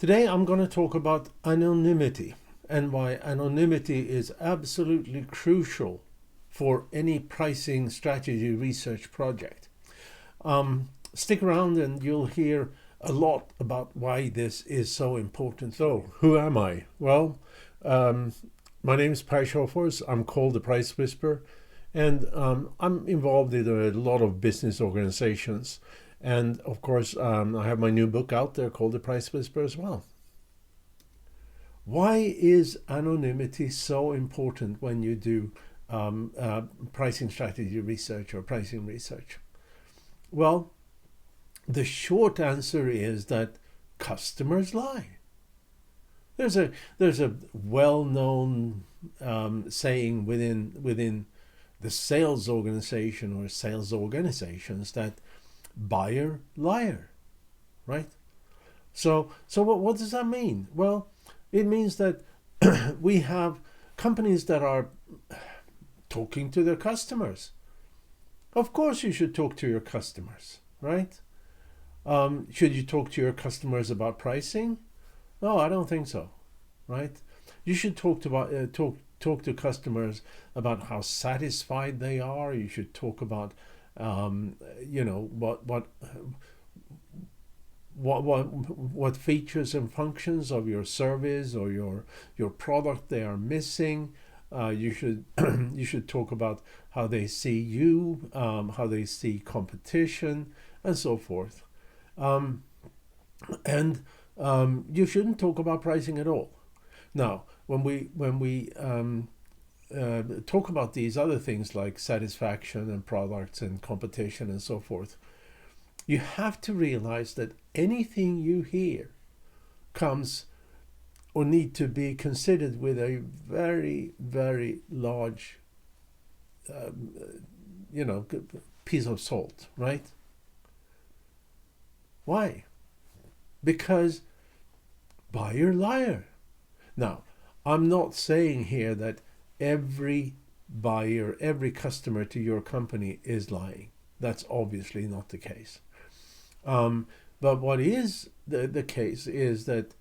Today I'm going to talk about anonymity and why anonymity is absolutely crucial for any pricing strategy research project. Stick around and you'll hear a lot about why this is so important. So, who am I? Well, my name is Sjofors. I'm called the Price Whisperer, and I'm involved in a lot of business organizations. And of course, I have my new book out there called The Price Whisperer as well. Why is anonymity so important when you do pricing strategy research or pricing research? Well, the short answer is that customers lie. There's a well-known saying within the sales organization or sales organizations that buyer liar, right? So what does that mean? Well, it means that we have companies that are talking to their customers. Of course you should talk to your customers, right? Should you talk to your customers about pricing? No, I don't think so, right? You should talk to customers about how satisfied they are. You should talk about what features and functions of your service or your product they are missing. You should talk about how they see you, how they see competition, and so forth. And you shouldn't talk about pricing at all. Now, when we talk about these other things like satisfaction and products and competition and so forth, you have to realize that anything you hear comes or need to be considered with a very, very large, piece of salt, right? Why? Because buyer liar. Now, I'm not saying here that every buyer, every customer to your company is lying. That's obviously not the case. But what is the case is that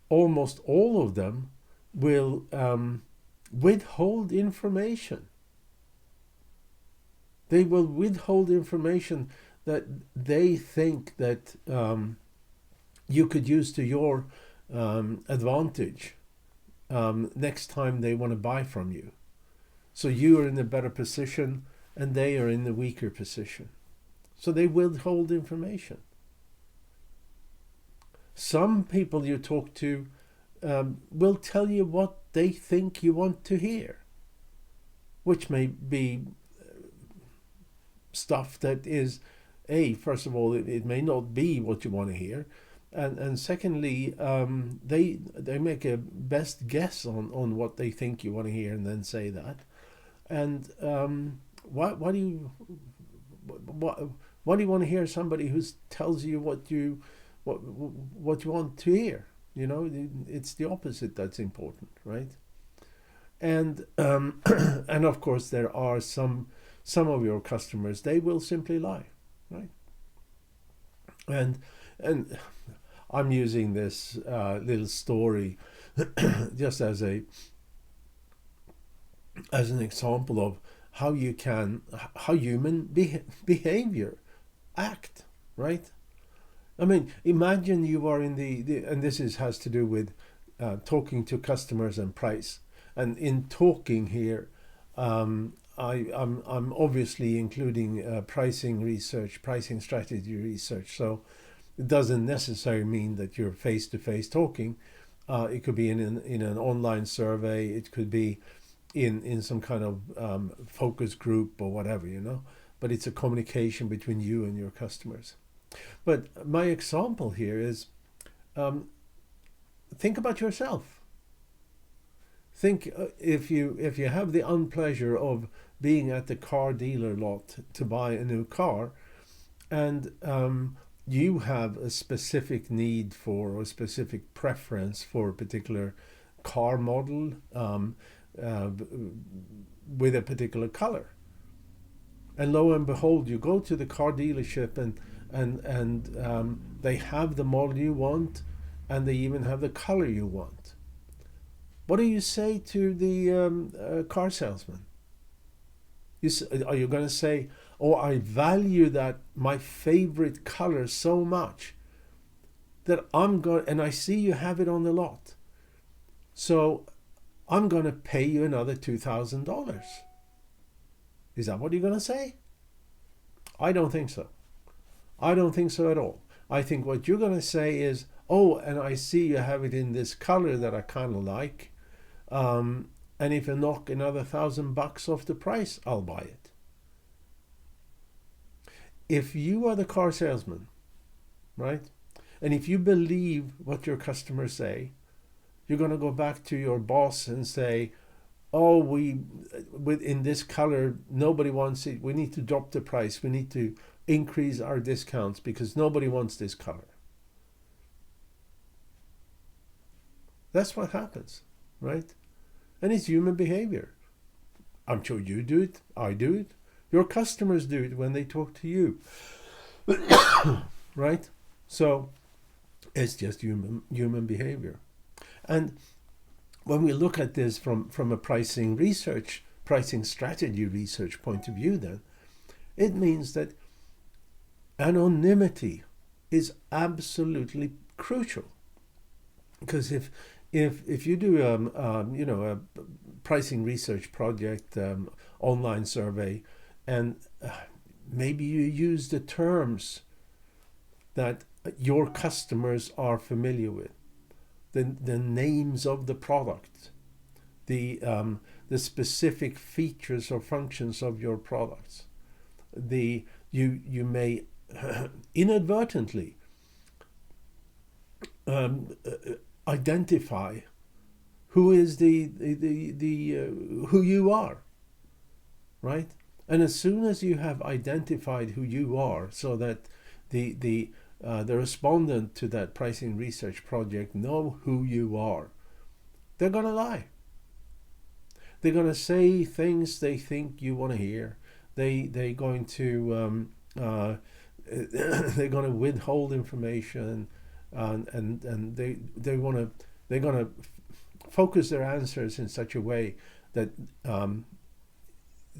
almost all of them will withhold information. They will withhold information that they think that you could use to your advantage next time they want to buy from you. So you are in a better position and they are in the weaker position. So they withhold information. Some people you talk to will tell you what they think you want to hear, which may be stuff that is, first of all, it may not be what you want to hear. And secondly, they make a best guess on what they think you want to hear and then say that. And why do you want to hear somebody who tells you what you want to hear? You know, it's the opposite that's important, right? And and of course there are some of your customers, they will simply lie, right? And I'm using this little story just as an example of how human behavior act, right? I mean, imagine you are in and this has to do with talking to customers and price. And in talking here, I'm obviously including pricing research, pricing strategy research. So it doesn't necessarily mean that you're face-to-face talking. It could be in an online survey. It could be in some kind of focus group or whatever, But it's a communication between you and your customers. But my example here is, think about yourself. Think if you have the unpleasure of being at the car dealer lot to buy a new car, and you have a specific need for or a specific preference for a particular car model with a particular color. And lo and behold, you go to the car dealership and they have the model you want, and they even have the color you want. What do you say to the car salesman? Are you going to say, oh, I value that my favorite color so much that and I see you have it on the lot, so I'm going to pay you another $2,000. Is that what you're going to say? I don't think so. I don't think so at all. I think what you're going to say is, oh, and I see you have it in this color that I kind of like. And if you knock another $1,000 off the price, I'll buy it. If you are the car salesman, right, and if you believe what your customers say, you're going to go back to your boss and say, oh, in this color, nobody wants it. We need to drop the price. We need to increase our discounts because nobody wants this color. That's what happens, right? And it's human behavior. I'm sure you do it. I do it. Your customers do it when they talk to you. Right? So it's just human behavior. And when we look at this from a pricing strategy research point of view, then it means that anonymity is absolutely crucial. Because if you do a pricing research project, online survey, and maybe you use the terms that your customers are familiar with, the names of the product, the specific features or functions of your products, you may inadvertently identify who is who you are, right? And as soon as you have identified who you are, so that the respondent to that pricing research project know who you are, they're going to lie. They're going to say things they think you want to hear. They're going to withhold information, and they're going to focus their answers in such a way that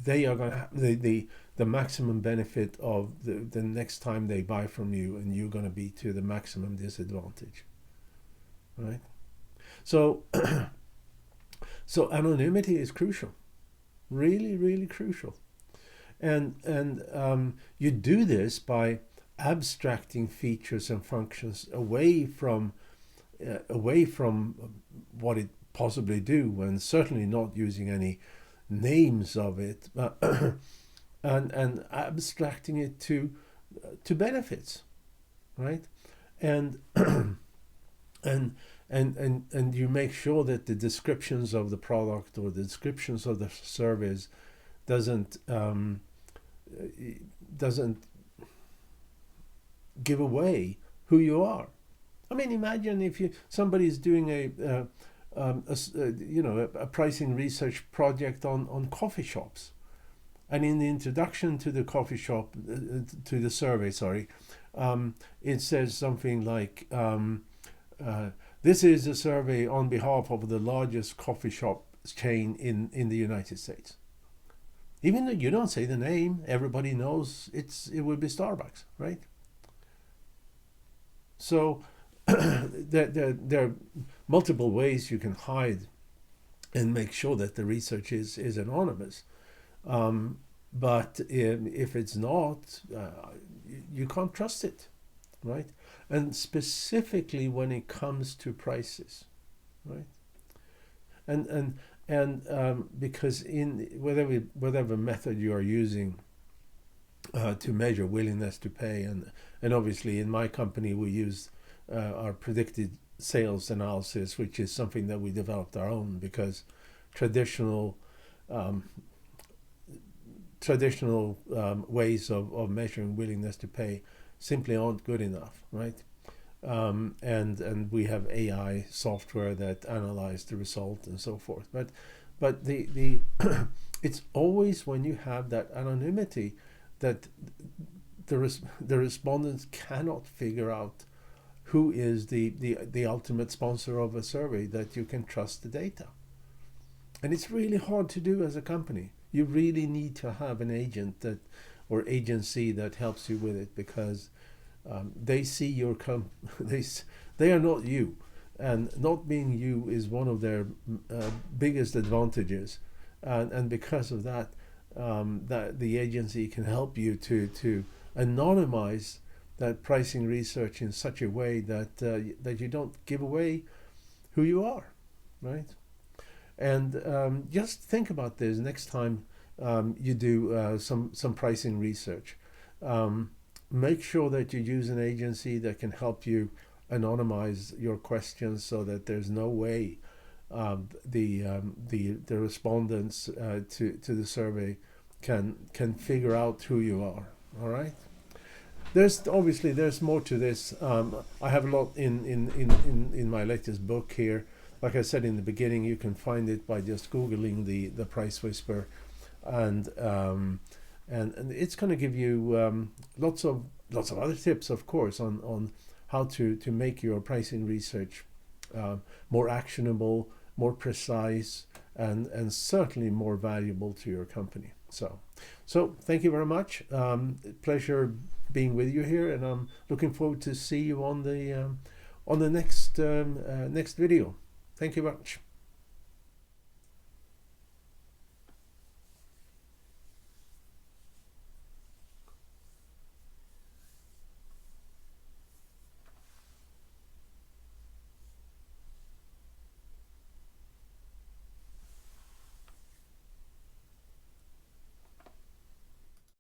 they are going to have the maximum benefit of the next time they buy from you, and you're going to be to the maximum disadvantage, right? So so anonymity is crucial, really, really crucial, and you do this by abstracting features and functions away from what it possibly do, and certainly not using any names of it, and abstracting it to benefits, right? And and you make sure that the descriptions of the product or the descriptions of the service doesn't give away who you are. I mean, imagine if somebody's doing a pricing research project on coffee shops, and in the introduction to the coffee shop, to the survey, it says something like, this is a survey on behalf of the largest coffee shop chain in the United States. Even though you don't say the name, everybody knows it would be Starbucks, right? So there are multiple ways you can hide and make sure that the research is anonymous. But if it's not, you can't trust it, right? And specifically when it comes to prices, right? And because in whatever method you are using to measure willingness to pay, and obviously in my company we use our predicted sales analysis, which is something that we developed our own, because traditional ways of measuring willingness to pay simply aren't good enough, right? And we have AI software that analyze the result and so forth. But the it's always when you have that anonymity that the respondents cannot figure out who is the ultimate sponsor of a survey that you can trust the data. And it's really hard to do as a company. You really need to have an agent that or agency that helps you with it, because they see your they are not you, and not being you is one of their biggest advantages, and because of that, that the agency can help you to anonymize that pricing research in such a way that that you don't give away who you are, right? And just think about this next time you do some pricing research. Make sure that you use an agency that can help you anonymize your questions, so that there's no way the respondents to the survey can figure out who you are. All right. There's more to this. I have a lot in my latest book here. Like I said in the beginning, you can find it by just googling the Price Whisper, and it's going to give you lots of other tips, of course, on how to make your pricing research more actionable, more precise, and certainly more valuable to your company. So thank you very much. Pleasure being with you here, and I'm looking forward to see you on the next video. Thank you very much.